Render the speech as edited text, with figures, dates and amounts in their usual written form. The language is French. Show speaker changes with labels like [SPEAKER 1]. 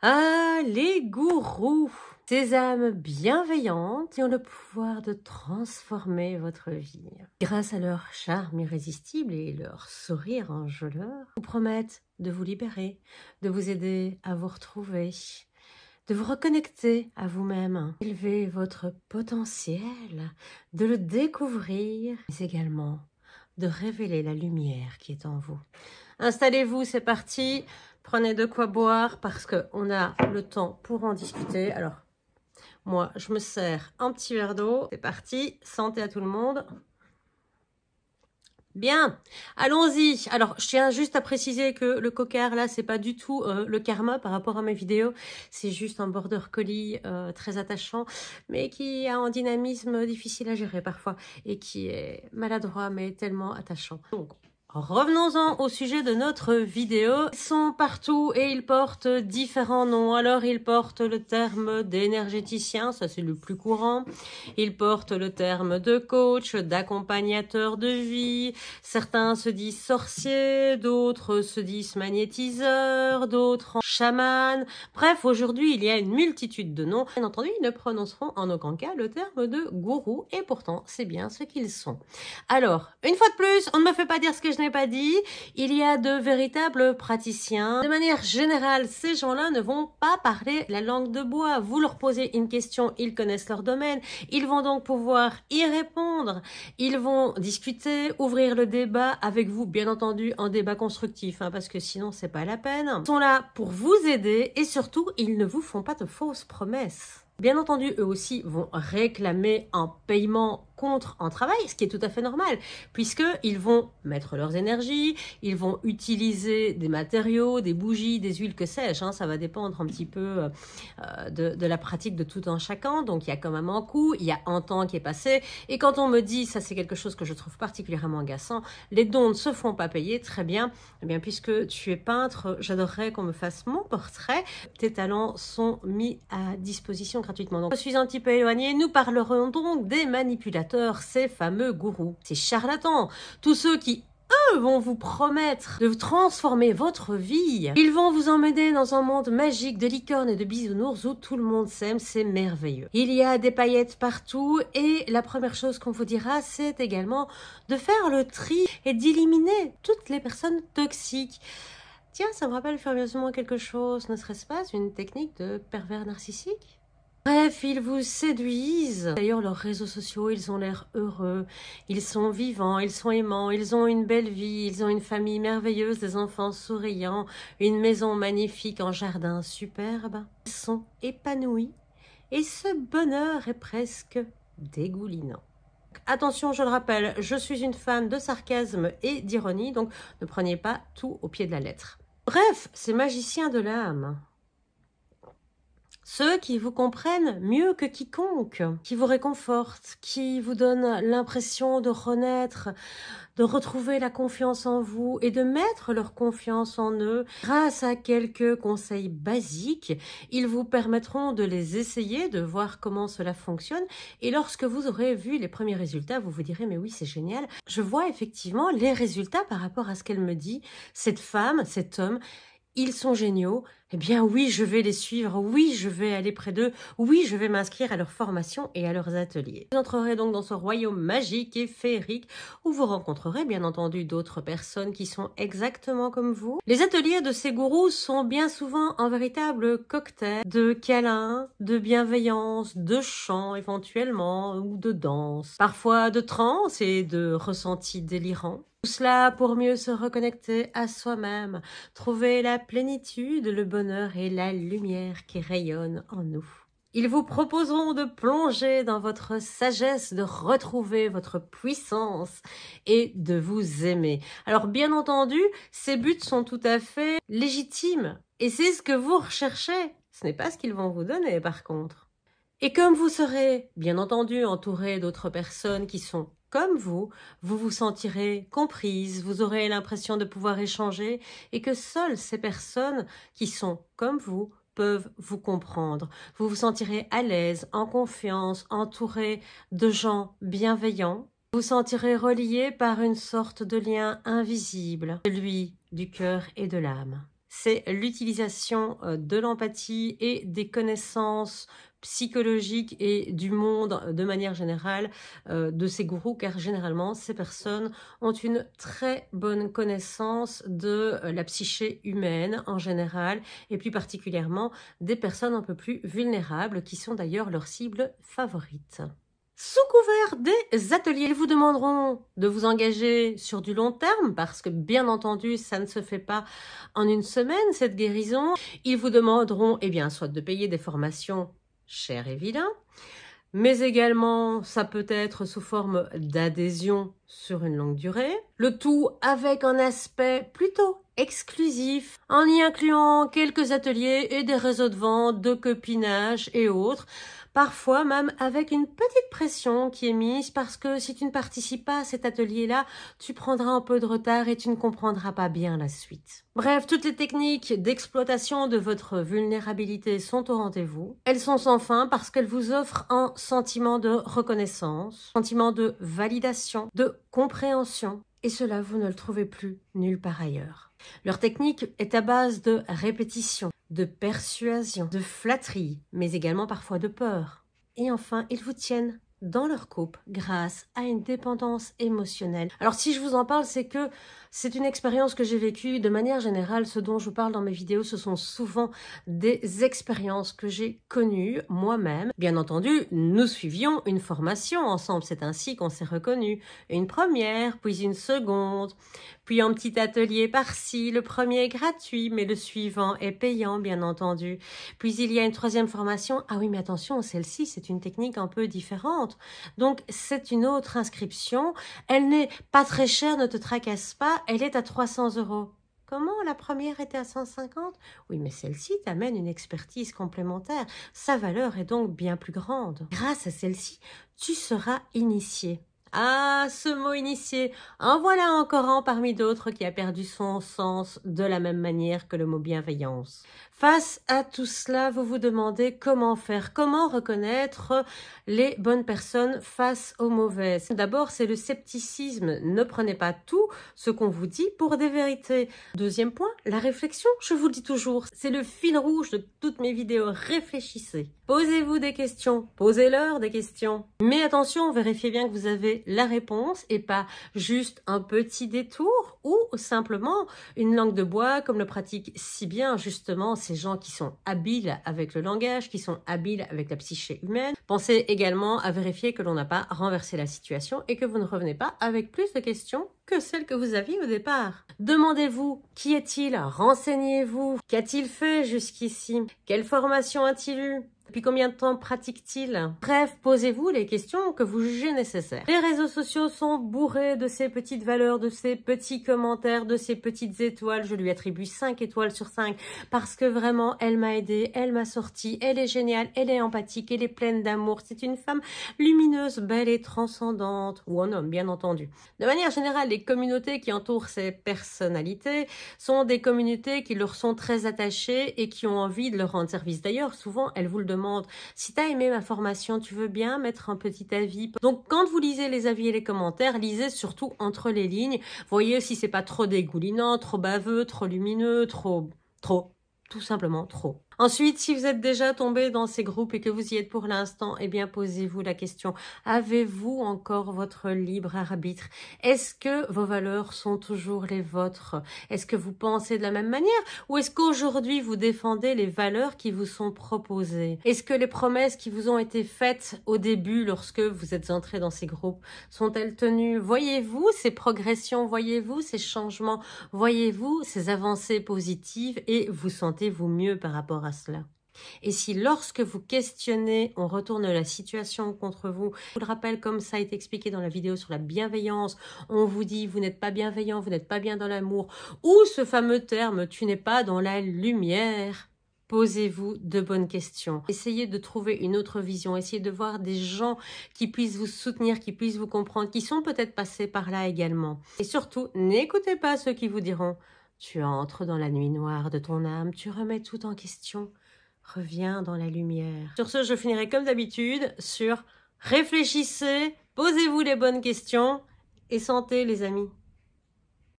[SPEAKER 1] Ah, les gourous! Ces âmes bienveillantes qui ont le pouvoir de transformer votre vie. Grâce à leur charme irrésistible et leur sourire enjôleur, vous promettent de vous libérer, de vous aider à vous retrouver, de vous reconnecter à vous-même, d'élever votre potentiel, de le découvrir, mais également de révéler la lumière qui est en vous. Installez-vous, c'est parti. Prenez de quoi boire parce qu'on a le temps pour en discuter. Alors, moi, je me sers un petit verre d'eau. C'est parti. Santé à tout le monde. Bien, allons-y. Alors, je tiens juste à préciser que le coquard, là, c'est pas du tout le karma par rapport à mes vidéos. C'est juste un border collie très attachant, mais qui a un dynamisme difficile à gérer parfois et qui est maladroit, mais tellement attachant. Donc, revenons-en au sujet de notre vidéo. Ils sont partout et ils portent différents noms. Alors, ils portent le terme d'énergéticien, ça c'est le plus courant. Ils portent le terme de coach, d'accompagnateur de vie. Certains se disent sorciers, d'autres se disent magnétiseurs, d'autres chaman. Bref, aujourd'hui, il y a une multitude de noms. Bien entendu, ils ne prononceront en aucun cas le terme de gourou et pourtant, c'est bien ce qu'ils sont. Alors, une fois de plus, on ne me fait pas dire ce que je n'ai pas dit, il y a de véritables praticiens. De manière générale, ces gens-là ne vont pas parler la langue de bois. Vous leur posez une question, ils connaissent leur domaine, ils vont donc pouvoir y répondre. Ils vont discuter, ouvrir le débat avec vous, bien entendu, un débat constructif, hein, parce que sinon, c'est pas la peine. Ils sont là pour vous aider et surtout, ils ne vous font pas de fausses promesses. Bien entendu, eux aussi vont réclamer un paiement contre un travail, ce qui est tout à fait normal, puisqu'ils vont mettre leurs énergies, ils vont utiliser des matériaux, des bougies, des huiles, que sais-je, hein, ça va dépendre un petit peu de la pratique de tout un chacun, donc il y a quand même un coût, il y a un temps qui est passé, et quand on me dit, ça c'est quelque chose que je trouve particulièrement agaçant, les dons ne se font pas payer, très bien, eh bien puisque tu es peintre, j'adorerais qu'on me fasse mon portrait, tes talents sont mis à disposition gratuitement. Donc je suis un petit peu éloignée, nous parlerons donc des manipulateurs, ces fameux gourous, ces charlatans, tous ceux qui eux vont vous promettre de transformer votre vie. Ils vont vous emmener dans un monde magique de licornes et de bisounours où tout le monde s'aime, c'est merveilleux. Il y a des paillettes partout et la première chose qu'on vous dira, c'est également de faire le tri et d'éliminer toutes les personnes toxiques. Tiens, ça me rappelle furieusement quelque chose, ne serait-ce pas une technique de pervers narcissique ? Bref, ils vous séduisent. D'ailleurs, leurs réseaux sociaux, ils ont l'air heureux. Ils sont vivants, ils sont aimants, ils ont une belle vie, ils ont une famille merveilleuse, des enfants souriants, une maison magnifique, un jardin superbe. Ils sont épanouis et ce bonheur est presque dégoulinant. Attention, je le rappelle, je suis une fan de sarcasme et d'ironie, donc ne prenez pas tout au pied de la lettre. Bref, ces magiciens de l'âme. Ceux qui vous comprennent mieux que quiconque, qui vous réconfortent, qui vous donnent l'impression de renaître, de retrouver la confiance en vous et de mettre leur confiance en eux. Grâce à quelques conseils basiques, ils vous permettront de les essayer, de voir comment cela fonctionne. Et lorsque vous aurez vu les premiers résultats, vous vous direz « mais oui, c'est génial, je vois effectivement les résultats par rapport à ce qu'elle me dit, cette femme, cet homme ». Ils sont géniaux, eh bien oui, je vais les suivre, oui, je vais aller près d'eux, oui, je vais m'inscrire à leur formation et à leurs ateliers. Vous entrerez donc dans ce royaume magique et féerique où vous rencontrerez bien entendu d'autres personnes qui sont exactement comme vous. Les ateliers de ces gourous sont bien souvent un véritable cocktail de câlins, de bienveillance, de chants éventuellement ou de danse, parfois de transe et de ressentis délirants. Tout cela pour mieux se reconnecter à soi-même, trouver la plénitude, le bonheur et la lumière qui rayonnent en nous. Ils vous proposeront de plonger dans votre sagesse, de retrouver votre puissance et de vous aimer. Alors bien entendu, ces buts sont tout à fait légitimes et c'est ce que vous recherchez. Ce n'est pas ce qu'ils vont vous donner par contre. Et comme vous serez bien entendu entouré d'autres personnes qui sont comme vous vous sentirez comprise, vous aurez l'impression de pouvoir échanger et que seules ces personnes qui sont comme vous peuvent vous comprendre. Vous vous sentirez à l'aise, en confiance, entouré de gens bienveillants. Vous vous sentirez relié par une sorte de lien invisible, celui du cœur et de l'âme. c'est l'utilisation de l'empathie et des connaissances psychologiques et du monde de manière générale de ces gourous, car généralement ces personnes ont une très bonne connaissance de la psyché humaine en général et plus particulièrement des personnes un peu plus vulnérables qui sont d'ailleurs leur cible favorite. Sous couvert des ateliers, ils vous demanderont de vous engager sur du long terme parce que bien entendu ça ne se fait pas en une semaine cette guérison. Ils vous demanderont soit de payer des formations chères et vilains, mais également ça peut être sous forme d'adhésion sur une longue durée. Le tout avec un aspect plutôt exclusif, en y incluant quelques ateliers et des réseaux de vente, de copinage et autres. Parfois même avec une petite pression qui est mise parce que si tu ne participes pas à cet atelier-là, tu prendras un peu de retard et tu ne comprendras pas bien la suite. Bref, toutes les techniques d'exploitation de votre vulnérabilité sont au rendez-vous. Elles sont sans fin parce qu'elles vous offrent un sentiment de reconnaissance, un sentiment de validation, de compréhension. Et cela, vous ne le trouvez plus nulle part ailleurs. Leur technique est à base de répétition, de persuasion, de flatterie, mais également parfois de peur. Et enfin, ils vous tiennent dans leur couple grâce à une dépendance émotionnelle. Alors si je vous en parle, c'est que c'est une expérience que j'ai vécue. De manière générale, ce dont je vous parle dans mes vidéos, ce sont souvent des expériences que j'ai connues moi-même. Bien entendu, nous suivions une formation ensemble, c'est ainsi qu'on s'est reconnus. Une première, puis une seconde, puis un petit atelier par-ci. Le premier est gratuit, mais le suivant est payant, bien entendu. Puis il y a une troisième formation. Ah oui, mais attention, celle-ci, c'est une technique un peu différente. Donc, c'est une autre inscription. Elle n'est pas très chère, ne te tracasse pas. Elle est à 300 €. Comment? La première était à 150? Oui, mais celle-ci t'amène une expertise complémentaire. Sa valeur est donc bien plus grande. Grâce à celle-ci, tu seras initié. Ah, ce mot initié, en voilà encore un parmi d'autres qui a perdu son sens de la même manière que le mot bienveillance. Face à tout cela, vous vous demandez comment faire, comment reconnaître les bonnes personnes face aux mauvaises. D'abord, c'est le scepticisme. Ne prenez pas tout ce qu'on vous dit pour des vérités. Deuxième point, la réflexion. Je vous le dis toujours, c'est le fil rouge de toutes mes vidéos. Réfléchissez. Posez-vous des questions. Posez-leur des questions. Mais attention, vérifiez bien que vous avez la réponse et pas juste un petit détour ou simplement une langue de bois comme le pratiquent si bien justement ces gens qui sont habiles avec le langage, qui sont habiles avec la psyché humaine. Pensez également à vérifier que l'on n'a pas renversé la situation et que vous ne revenez pas avec plus de questions que celles que vous aviez au départ. Demandez-vous qui est-il, renseignez-vous, qu'a-t-il fait jusqu'ici, quelle formation a-t-il eu? Depuis combien de temps pratique-t-il? Bref, posez-vous les questions que vous jugez nécessaires. Les réseaux sociaux sont bourrés de ces petites valeurs, de ces petits commentaires, de ces petites étoiles. Je lui attribue 5 étoiles sur 5 parce que vraiment, elle m'a aidée, elle m'a sorti, elle est géniale, elle est empathique, elle est pleine d'amour. C'est une femme lumineuse, belle et transcendante. Ou un homme, bien entendu. De manière générale, les communautés qui entourent ces personnalités sont des communautés qui leur sont très attachées et qui ont envie de leur rendre service. D'ailleurs, souvent, elles vous le demande. Si tu as aimé ma formation, tu veux bien mettre un petit avis. Donc, quand vous lisez les avis et les commentaires, lisez surtout entre les lignes. Voyez si c'est pas trop dégoulinant, trop baveux, trop lumineux, trop, tout simplement trop. Ensuite, si vous êtes déjà tombé dans ces groupes et que vous y êtes pour l'instant, eh bien, posez-vous la question. Avez-vous encore votre libre arbitre? Est-ce que vos valeurs sont toujours les vôtres? Est-ce que vous pensez de la même manière? Ou est-ce qu'aujourd'hui, vous défendez les valeurs qui vous sont proposées? Est-ce que les promesses qui vous ont été faites au début, lorsque vous êtes entré dans ces groupes, sont-elles tenues? Voyez-vous ces progressions? Voyez-vous ces changements? Voyez-vous ces avancées positives? Et vous sentez-vous mieux par rapport à cela? Et si lorsque vous questionnez, on retourne la situation contre vous, je vous le rappelle comme ça a été expliqué dans la vidéo sur la bienveillance, on vous dit vous n'êtes pas bienveillant, vous n'êtes pas bien dans l'amour, ou ce fameux terme tu n'es pas dans la lumière, posez-vous de bonnes questions. Essayez de trouver une autre vision, essayez de voir des gens qui puissent vous soutenir, qui puissent vous comprendre, qui sont peut-être passés par là également. Et surtout, n'écoutez pas ceux qui vous diront tu entres dans la nuit noire de ton âme, tu remets tout en question. Reviens dans la lumière. Sur ce, je finirai comme d'habitude sur réfléchissez, posez-vous les bonnes questions et santé les amis.